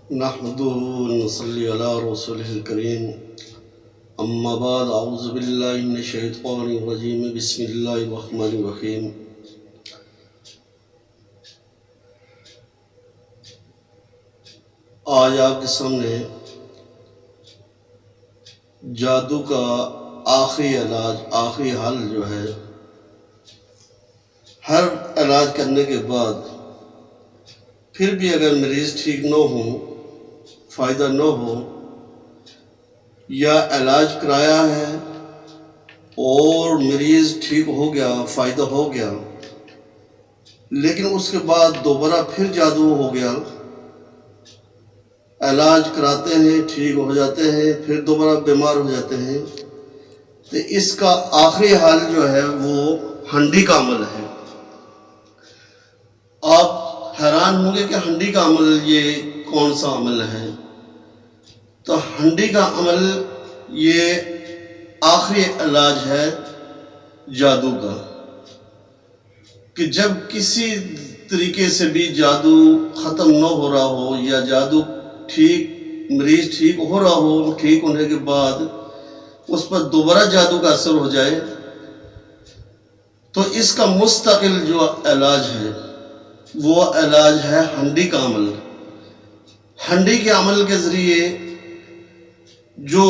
نحمده ونصلي على رسوله الكريم اما بعد اعوذ باللہ من الشیطان الرجیم بسم اللہ الرحمن الرحیم آج آپ کے سامنے جادو کا آخری علاج، آخری حل جو ہے، ہر علاج کرنے کے بعد پھر بھی اگر مریض ٹھیک نہ ہو، فائدہ نہ ہو، یا علاج کرایا ہے اور مریض ٹھیک ہو گیا، فائدہ ہو گیا، لیکن اس کے بعد دوبارہ پھر جادو ہو گیا، علاج کراتے ہیں، ٹھیک ہو جاتے ہیں، پھر دوبارہ بیمار ہو جاتے ہیں، تو اس کا آخری حل جو ہے وہ ہنڈی کا عمل ہے۔ آپ حیران ہوں گے کہ ہنڈی کا عمل یہ کون سا عمل ہے؟ تو ہنڈی کا عمل یہ آخری علاج ہے جادو کا، کہ جب کسی طریقے سے بھی جادو ختم نہ ہو رہا ہو، یا جادو مریض ٹھیک ہو رہا ہو، ٹھیک ہونے کے بعد اس پر دوبارہ جادو کا اثر ہو جائے، تو اس کا مستقل جو علاج ہے وہ علاج ہے ہنڈی کا عمل۔ ہنڈی کے عمل کے ذریعے جو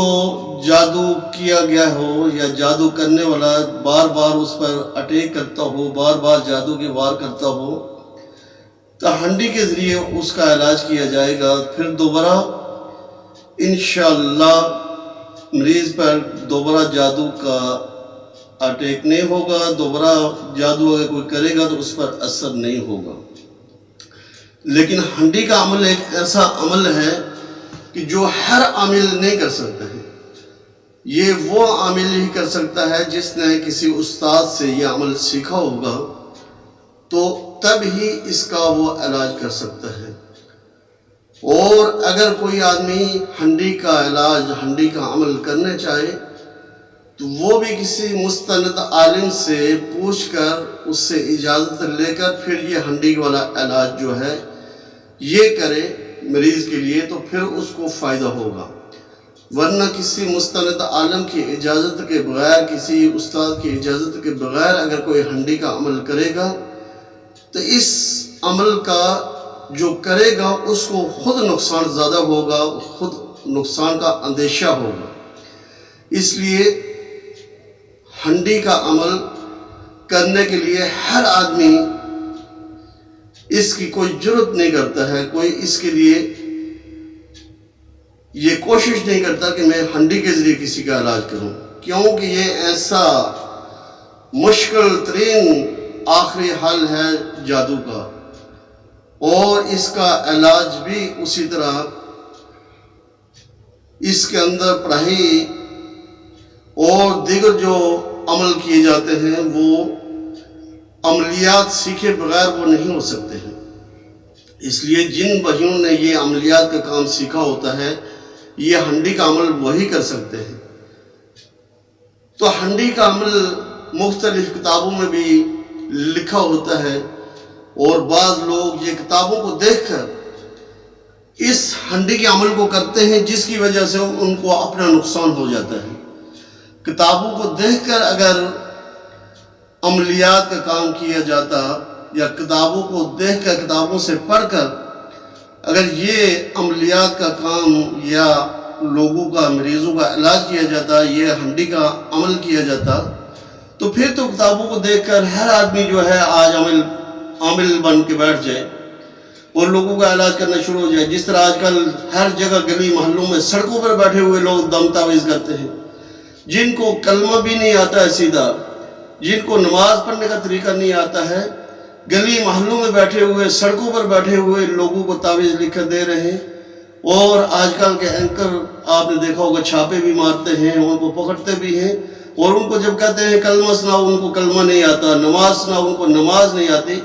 جادو کیا گیا ہو، یا جادو کرنے والا بار بار اس پر اٹیک کرتا ہو، بار بار جادو کے وار کرتا ہو، تو ہنڈی کے ذریعے اس کا علاج کیا جائے گا، پھر دوبارہ انشاءاللہ مریض پر دوبارہ جادو کا اٹیک نہیں ہوگا، دوبارہ جادو اگر کوئی کرے گا تو اس پر اثر نہیں ہوگا۔ لیکن ہنڈی کا عمل ایک ایسا عمل ہے کہ جو ہر عامل نہیں کر سکتا ہے، یہ وہ عامل ہی کر سکتا ہے جس نے کسی استاد سے یہ عمل سیکھا ہوگا، تو تب ہی اس کا وہ علاج کر سکتا ہے۔ اور اگر کوئی آدمی ہنڈی کا علاج، ہنڈی کا عمل کرنا چاہے تو وہ بھی کسی مستند عالم سے پوچھ کر، اس سے اجازت لے کر پھر یہ ہنڈی والا علاج جو ہے یہ کرے مریض کے لیے، تو پھر اس کو فائدہ ہوگا۔ ورنہ کسی مستند عالم کی اجازت کے بغیر، کسی استاد کی اجازت کے بغیر اگر کوئی ہنڈی کا عمل کرے گا تو اس عمل کا جو کرے گا اس کو خود نقصان زیادہ ہوگا، خود نقصان کا اندیشہ ہوگا۔ اس لیے ہنڈی کا عمل کرنے کے لیے ہر آدمی اس کی کوئی جرات نہیں کرتا ہے، کوئی اس کے لیے یہ کوشش نہیں کرتا کہ میں ہنڈی کے ذریعے کسی کا علاج کروں، کیونکہ یہ ایسا مشکل ترین آخری حل ہے جادو کا، اور اس کا علاج بھی اسی طرح اس کے اندر پڑھائی اور دیگر جو عمل کیے جاتے ہیں وہ عملیات سیکھے بغیر وہ نہیں ہو سکتے ہیں۔ اس لیے جن بھائیوں نے یہ عملیات کا کام سیکھا ہوتا ہے، یہ ہنڈی کا عمل وہی کر سکتے ہیں۔ تو ہنڈی کا عمل مختلف کتابوں میں بھی لکھا ہوتا ہے، اور بعض لوگ یہ کتابوں کو دیکھ کر اس ہنڈی کے عمل کو کرتے ہیں، جس کی وجہ سے ان کو اپنا نقصان ہو جاتا ہے۔ کتابوں کو دیکھ کر اگر عملیات کا کام کیا جاتا، یا کتابوں کو دیکھ کر، کتابوں سے پڑھ کر اگر یہ عملیات کا کام یا لوگوں کا، مریضوں کا علاج کیا جاتا، یہ ہنڈی کا عمل کیا جاتا، تو پھر تو کتابوں کو دیکھ کر ہر آدمی جو ہے آج عامل بن کے بیٹھ جائے اور لوگوں کا علاج کرنا شروع ہو جائے۔ جس طرح آج کل ہر جگہ گلی محلوں میں سڑکوں پر بیٹھے ہوئے لوگ دم تعویذ کرتے ہیں، جن کو کلمہ بھی نہیں آتا ہے سیدھا، جن کو نماز پڑھنے کا طریقہ نہیں آتا ہے، گلی محلوں میں بیٹھے ہوئے، سڑکوں پر بیٹھے ہوئے لوگوں کو تعویذ لکھ کر دے رہے ہیں۔ اور آج کل کے اینکر آپ نے دیکھا ہوگا چھاپے بھی مارتے ہیں، ان کو پکڑتے بھی ہیں، اور ان کو جب کہتے ہیں کلمہ سناؤ، ان کو کلمہ نہیں آتا، نماز سناؤ، ان کو نماز نہیں آتی۔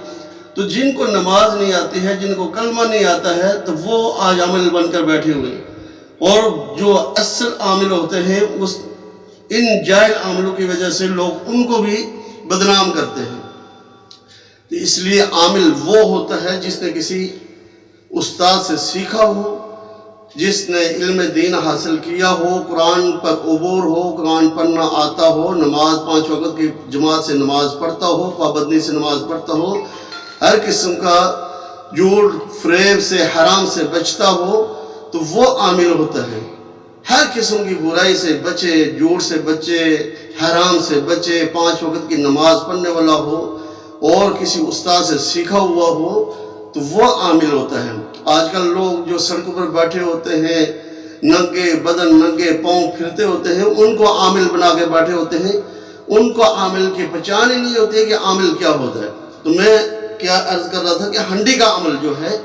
تو جن کو نماز نہیں آتی ہے، جن کو کلمہ نہیں آتا ہے، تو وہ آج عامل بن کر بیٹھے ہوئے، اور جو اصل عامل ہوتے ہیں ان جاہل عاملوں کی وجہ سے لوگ ان کو بھی بدنام کرتے ہیں۔ تو اس لیے عامل وہ ہوتا ہے جس نے کسی استاد سے سیکھا ہو، جس نے علم دین حاصل کیا ہو، قرآن پر عبور ہو، قرآن پڑھنا آتا ہو، نماز 5 وقت کی جماعت سے نماز پڑھتا ہو، پابندی سے نماز پڑھتا ہو، ہر قسم کا جھوٹ فریب سے حرام سے بچتا ہو، تو وہ عامل ہوتا ہے۔ ہر قسم کی برائی سے بچے، جھوٹ سے بچے، حرام سے بچے، 5 وقت کی نماز پڑھنے والا ہو اور کسی استاد سے سیکھا ہوا ہو، تو وہ عامل ہوتا ہے۔ آج کل لوگ جو سڑکوں پر بیٹھے ہوتے ہیں، ننگے بدن ننگے پاؤں پھرتے ہوتے ہیں، ان کو عامل بنا کے بیٹھے ہوتے ہیں، ان کو عامل کی پہچان ہی نہیں ہوتی ہے کہ عامل کیا ہوتا ہے۔ تو میں کیا عرض کر رہا تھا کہ ہنڈی کا عمل جو ہے،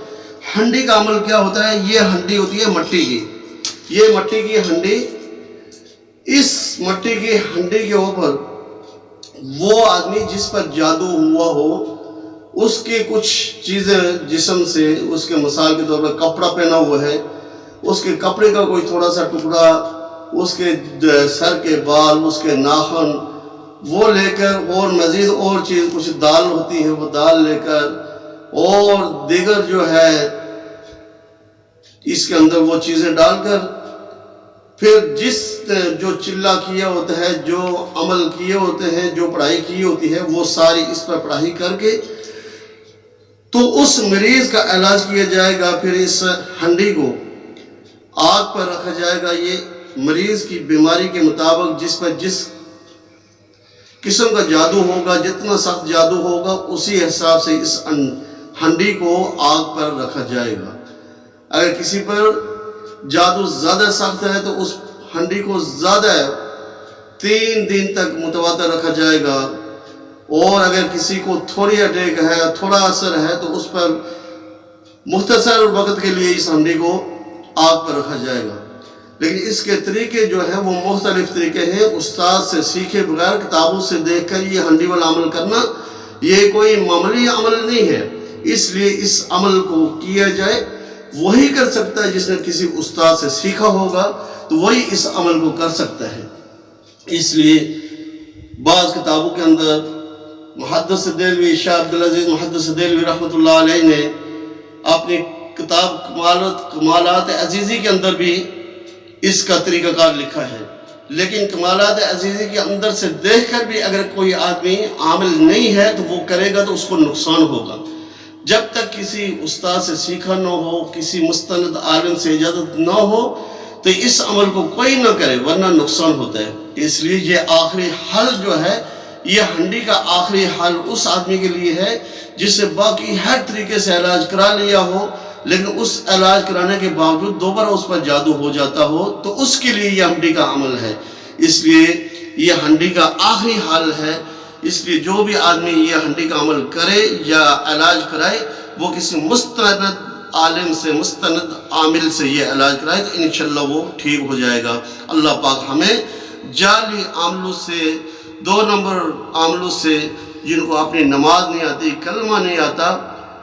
ہنڈی کا عمل کیا ہوتا ہے؟ یہ ہنڈی ہوتی ہے مٹی کی، یہ مٹی کی ہنڈی، اس مٹی کی ہنڈی کے اوپر وہ آدمی جس پر جادو ہوا ہو، اس کے کچھ چیزیں جسم سے، اس کے مثال کے طور پر کپڑا پہنا ہوا ہے، اس کے کپڑے کا کوئی تھوڑا سا ٹکڑا، اس کے سر کے بال، اس کے ناخن، وہ لے کر اور مزید اور چیز کچھ دال ہوتی ہے، وہ دال لے کر اور دیگر جو ہے اس کے اندر وہ چیزیں ڈال کر، پھر جس جو چلہ کیا ہوتا ہے، جو عمل کیے ہوتے ہیں، جو پڑھائی کی ہوتی ہے، وہ ساری اس پر پڑھائی کر کے تو اس مریض کا علاج کیا جائے گا۔ پھر اس ہنڈی کو آگ پر رکھا جائے گا۔ یہ مریض کی بیماری کے مطابق جس پر جس قسم کا جادو ہوگا، جتنا سخت جادو ہوگا، اسی حساب سے اس ہنڈی کو آگ پر رکھا جائے گا۔ اگر کسی پر جادو زیادہ سخت ہے تو اس ہنڈی کو زیادہ 3 دن تک متواتر رکھا جائے گا، اور اگر کسی کو تھوڑی اٹیک ہے، تھوڑا اثر ہے، تو اس پر مختصر وقت کے لیے اس ہنڈی کو آگ پر رکھا جائے گا۔ لیکن اس کے طریقے جو ہیں وہ مختلف طریقے ہیں، استاد سے سیکھے بغیر، کتابوں سے دیکھ کر یہ ہنڈی والا عمل کرنا یہ کوئی معمولی عمل نہیں ہے۔ اس لیے اس عمل کو کیا جائے وہی کر سکتا ہے جس نے کسی استاد سے سیکھا ہوگا، تو وہی اس عمل کو کر سکتا ہے۔ اس لیے بعض کتابوں کے اندر محدث دہلوی، شاہ عبدالعزیز محدث دہلوی رحمۃ اللہ علیہ نے اپنی کتاب کمالات عزیزی کے اندر بھی اس کا طریقہ کار لکھا ہے، لیکن کمالات عزیزی کے اندر سے دیکھ کر بھی اگر کوئی آدمی عامل نہیں ہے تو وہ کرے گا تو اس کو نقصان ہوگا۔ جب تک کسی استاد سے سیکھا نہ ہو، کسی مستند عالم سے اجازت نہ ہو، تو اس عمل کو کوئی نہ کرے، ورنہ نقصان ہوتا ہے۔ اس لیے یہ آخری حل جو ہے، یہ ہنڈی کا آخری حل اس آدمی کے لیے ہے جس سے باقی ہر طریقے سے علاج کرا لیا ہو، لیکن اس علاج کرانے کے باوجود دوبارہ اس پر جادو ہو جاتا ہو، تو اس کے لیے یہ ہنڈی کا عمل ہے۔ اس لیے یہ ہنڈی کا آخری حل ہے۔ اس لیے جو بھی آدمی یہ ہنڈی کا عمل کرے یا علاج کرائے، وہ کسی مستند عالم سے، مستند عامل سے یہ علاج کرائے، تو انشاءاللہ وہ ٹھیک ہو جائے گا۔ اللہ پاک ہمیں جعلی عاملوں سے، 2 نمبر عاملوں سے، جن کو اپنی نماز نہیں آتی، کلمہ نہیں آتا،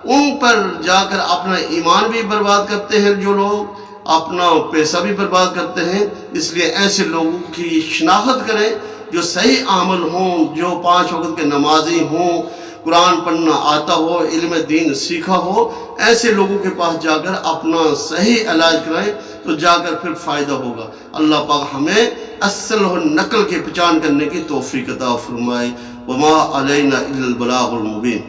ان پر جا کر اپنا ایمان بھی برباد کرتے ہیں، جو لوگ اپنا پیسہ بھی برباد کرتے ہیں۔ اس لیے ایسے لوگوں کی شناخت کریں جو صحیح عامل ہوں، جو 5 وقت کے نمازی ہوں، قرآن پڑھنا آتا ہو، علم دین سیکھا ہو، ایسے لوگوں کے پاس جا کر اپنا صحیح علاج کرائیں، تو جا کر پھر فائدہ ہوگا۔ اللہ پاک ہمیں اصل و نقل کی پہچان کرنے کی توفیق عطا فرمائے۔ وما علینا الا البلاغ المبین۔